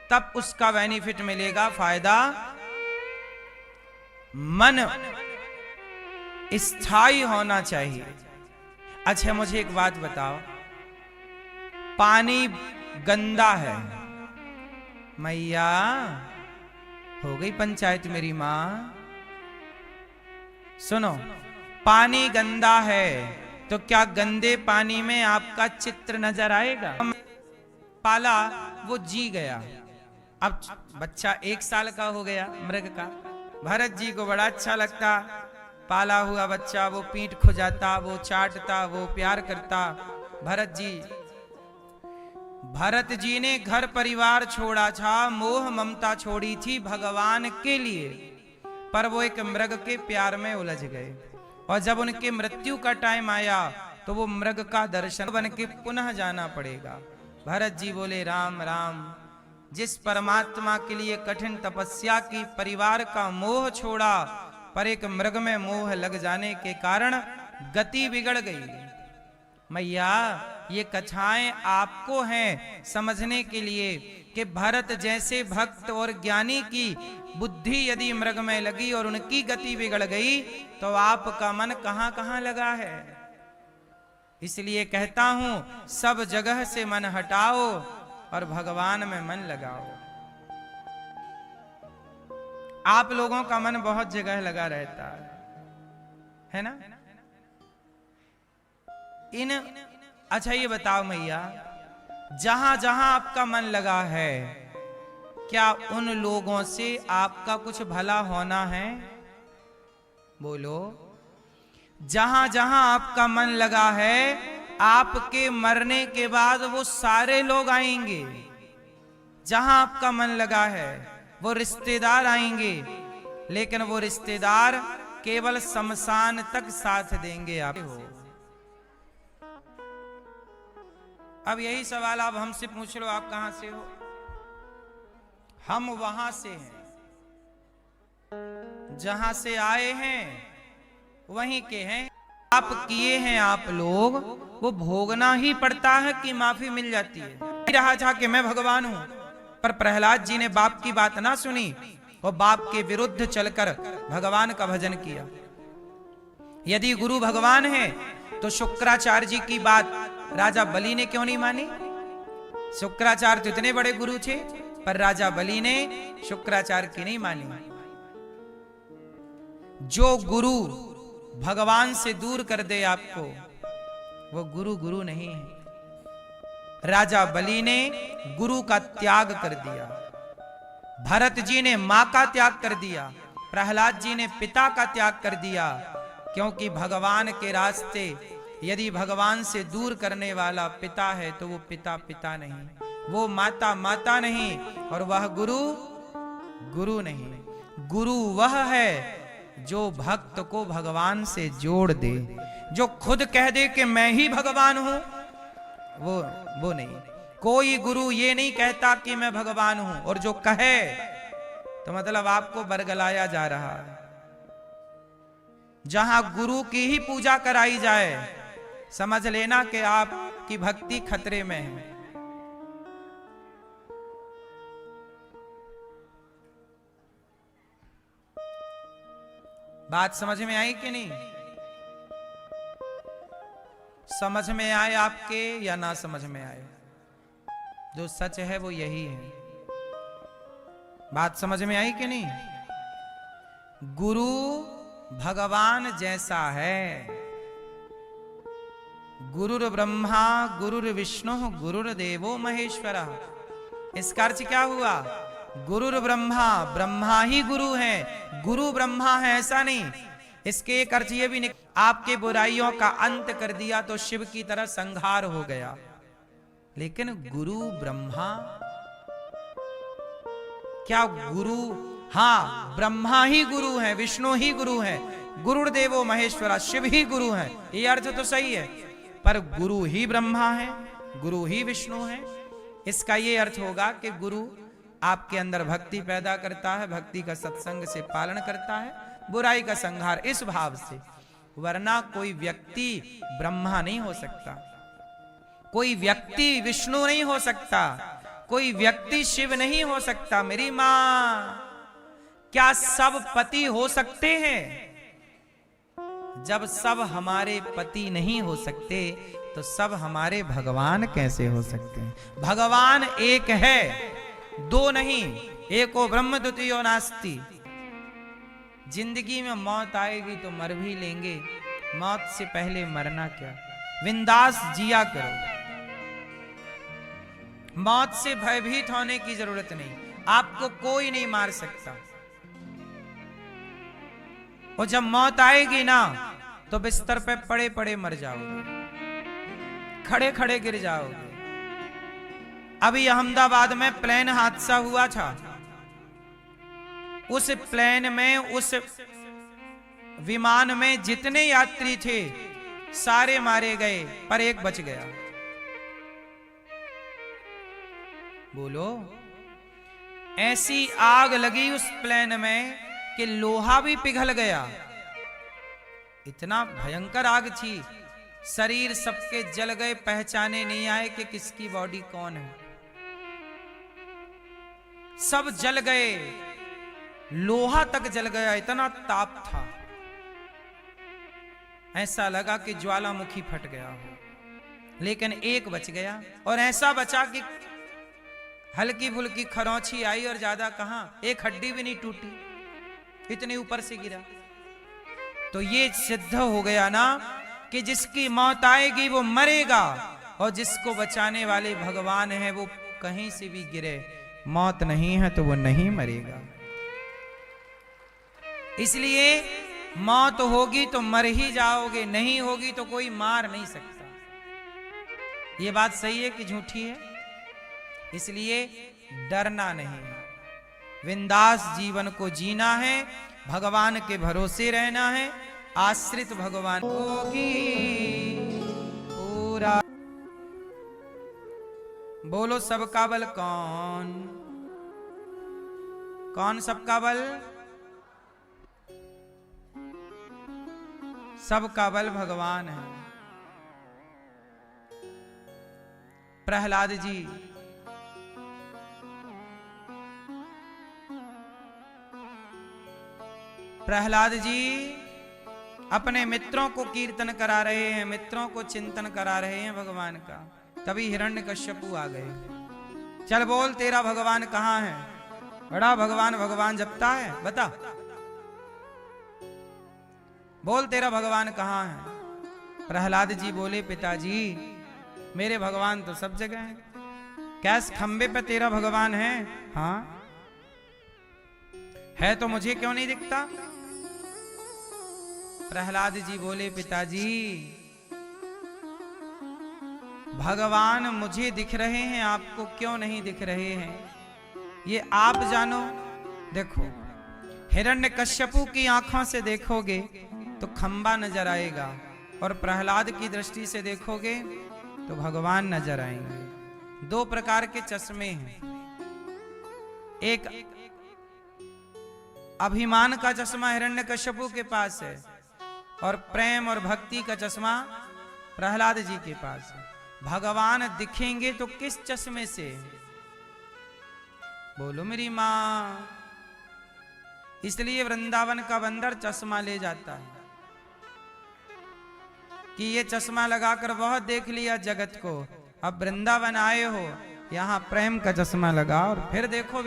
तब उसका बेनिफिट मिलेगा, फायदा। मन स्थायी होना चाहिए। अच्छा मुझे एक बात बताओ, पानी गंदा है, मैया हो गई पंचायत मेरी मां, सुनो, पानी गंदा है तो क्या गंदे पानी में आपका चित्र नजर आएगा? पाला, वो जी गया, अब बच्चा 1 साल का हो गया मृग का। भरत जी को बड़ा अच्छा लगता, पाला हुआ बच्चा, वो पीठ खुजाता, वो चाटता, वो प्यार करता। भरत जी ने घर परिवार छोड़ा था, मोह ममता छोड़ी थी भगवान के लिए, पर वो एक मृग के प्यार में उलझ गए। और जब उनके मृत्यु का टाइम आया तो वो मृग का दर्शन बन के पुनः जाना पड़ेगा। भरत जी बोले, राम राम, जिस परमात्मा के लिए कठिन तपस्या की, परिवार का मोह छोड़ा, पर एक मृग में मोह लग जाने के कारण गति बिगड़ गई। मैया ये कथाएं आपको हैं समझने के लिए कि भरत जैसे भक्त और ज्ञानी की बुद्धि यदि मृग में लगी और उनकी गति बिगड़ गई तो आपका मन कहां कहां लगा है। इसलिए कहता हूं, सब जगह से मन हटाओ और भगवान में मन लगाओ। आप लोगों का मन बहुत जगह लगा रहता है ना? अच्छा ये बताओ मैया, जहां जहां आपका मन लगा है, क्या उन लोगों से आपका कुछ भला होना है? बोलो। जहां जहां आपका मन लगा है, आपके मरने के बाद वो सारे लोग आएंगे। जहां आपका मन लगा है वो रिश्तेदार आएंगे, लेकिन वो रिश्तेदार केवल शमशान तक साथ देंगे आपको। अब यही सवाल आप हमसे पूछ लो, आप कहां से हो? हम वहां से हैं, जहां से आए हैं वहीं के हैं। आप किए हैं आप लोग, वो भोगना ही पड़ता है कि माफी मिल जाती है? रहा था कि मैं भगवान हूं, पर प्रहलाद जी ने बाप की बात ना सुनी और बाप के विरुद्ध चलकर भगवान का भजन किया। यदि गुरु भगवान है तो शुक्राचार्य जी की बात राजा बलि ने क्यों नहीं मानी? शुक्राचार्य तो इतने बड़े गुरु थे, पर राजा बलि ने शुक्राचार्य की नहीं मानी। जो गुरु भगवान से दूर कर दे आपको, वो गुरु गुरु नहीं है। राजा बलि ने गुरु का त्याग कर दिया, भरत जी ने मां का त्याग कर दिया, प्रहलाद जी ने पिता का त्याग कर दिया, क्योंकि भगवान के रास्ते यदि भगवान से दूर करने वाला पिता है तो वो पिता पिता नहीं, वो माता माता नहीं, और वह गुरु गुरु नहीं। गुरु वह है जो भक्त को भगवान से जोड़ दे। जो खुद कह दे कि मैं ही भगवान हूं, वो नहीं। कोई गुरु ये नहीं कहता कि मैं भगवान हूं, और जो कहे तो मतलब आपको बरगलाया जा रहा है। जहां गुरु की ही पूजा कराई जाए, समझ लेना कि आपकी भक्ति खतरे में है। बात समझ में आई कि नहीं? समझ में आए आपके या ना समझ में आए, जो सच है वो यही है। बात समझ में आई कि नहीं? गुरु भगवान जैसा है। गुरुर ब्रह्मा गुरुर विष्णु गुरुर्देवो महेश्वरा। इसका अर्थ क्या हुआ? गुरुर ब्रह्मा, ब्रह्मा ही गुरु है, गुरु ब्रह्मा है ऐसा नहीं। इसके एक अर्थ ये भी नहीं, आपके बुराइयों का अंत कर दिया तो शिव की तरह संहार हो गया, लेकिन गुरु ब्रह्मा क्या गुरु? हाँ, ब्रह्मा ही गुरु है, विष्णु ही गुरु है, गुरुर्देवो महेश्वरा, शिव ही गुरु है। ये अर्थ तो सही है, पर गुरु ही ब्रह्मा है, गुरु ही विष्णु है। इसका ये अर्थ होगा कि गुरु आपके अंदर भक्ति पैदा करता है, भक्ति का सत्संग से पालन करता है, बुराई का संहार, इस भाव से। वरना कोई व्यक्ति ब्रह्मा नहीं हो सकता, कोई व्यक्ति विष्णु नहीं हो सकता, कोई व्यक्ति शिव नहीं हो सकता। मेरी मां, क्या सब पति हो सकते हैं? जब सब हमारे पति नहीं हो सकते तो सब हमारे भगवान कैसे हो सकते हैं? भगवान एक है, दो नहीं। एको ब्रह्म द्वितीयो नास्ति। जिंदगी में मौत आएगी तो मर भी लेंगे, मौत से पहले मरना क्या। बिंदास जिया करो, मौत से भयभीत होने की जरूरत नहीं। आपको कोई नहीं मार सकता। और जब मौत आएगी ना तो बिस्तर पे पड़े पड़े मर जाओगे, खड़े खड़े गिर जाओगे। अभी अहमदाबाद में प्लेन हादसा हुआ था। उस प्लेन में, उस विमान में जितने यात्री थे सारे मारे गए, पर एक बच गया। बोलो, ऐसी आग लगी उस प्लेन में कि लोहा भी पिघल गया। इतना भयंकर आग थी, शरीर सबके जल गए, पहचाने नहीं आए कि किसकी बॉडी कौन है। सब जल गए, लोहा तक जल गया, इतना ताप था। ऐसा लगा कि ज्वालामुखी फट गया हो। लेकिन एक बच गया, और ऐसा बचा कि हल्की फुल्की खरोंची आई, और ज्यादा कहां, एक हड्डी भी नहीं टूटी, इतने ऊपर से गिरा। तो ये सिद्ध हो गया ना कि जिसकी मौत आएगी वो मरेगा, और जिसको बचाने वाले भगवान हैं वो कहीं से भी गिरे, मौत नहीं है तो वो नहीं मरेगा। इसलिए मौत होगी तो मर ही जाओगे, नहीं होगी तो कोई मार नहीं सकता। ये बात सही है कि झूठी है? इसलिए डरना नहीं, बिंदास जीवन को जीना है, भगवान के भरोसे रहना है, आश्रित भगवान होगी पूरा। बोलो, सबका बल कौन? कौन सबका बल? सबका बल भगवान है। प्रहलाद जी अपने मित्रों को कीर्तन करा रहे हैं, मित्रों को चिंतन करा रहे हैं भगवान का। तभी हिरण्यकश्यपु आ गए। चल बोल, तेरा भगवान कहाँ है? बड़ा भगवान भगवान जपता है, बता। बोल, तेरा भगवान कहाँ है? प्रहलाद जी बोले, पिताजी मेरे भगवान तो सब जगह हैं। कैस खंबे पे तेरा भगवान है? हाँ है, तो मुझे क्यों नहीं दिखता? प्रहलाद जी बोले, पिताजी भगवान मुझे दिख रहे हैं, आपको क्यों नहीं दिख रहे हैं, ये आप जानो। देखो, हिरण्यकश्यपु की आंखों से देखोगे तो खंबा नजर आएगा, और प्रहलाद की दृष्टि से देखोगे तो भगवान नजर आएंगे। दो प्रकार के चश्मे हैं, एक अभिमान का चश्मा हिरण्यकश्यपु के पास है, और प्रेम और भक्ति का चश्मा प्रहलाद जी के पास है। भगवान दिखेंगे तो किस चश्मे से? बोलो मेरी मां। इसलिए वृंदावन का बंदर चश्मा ले जाता है कि ये चश्मा लगाकर बहुत देख लिया जगत को, अब वृंदावन आए हो, यहाँ प्रेम का चश्मा लगा और फिर देखो भी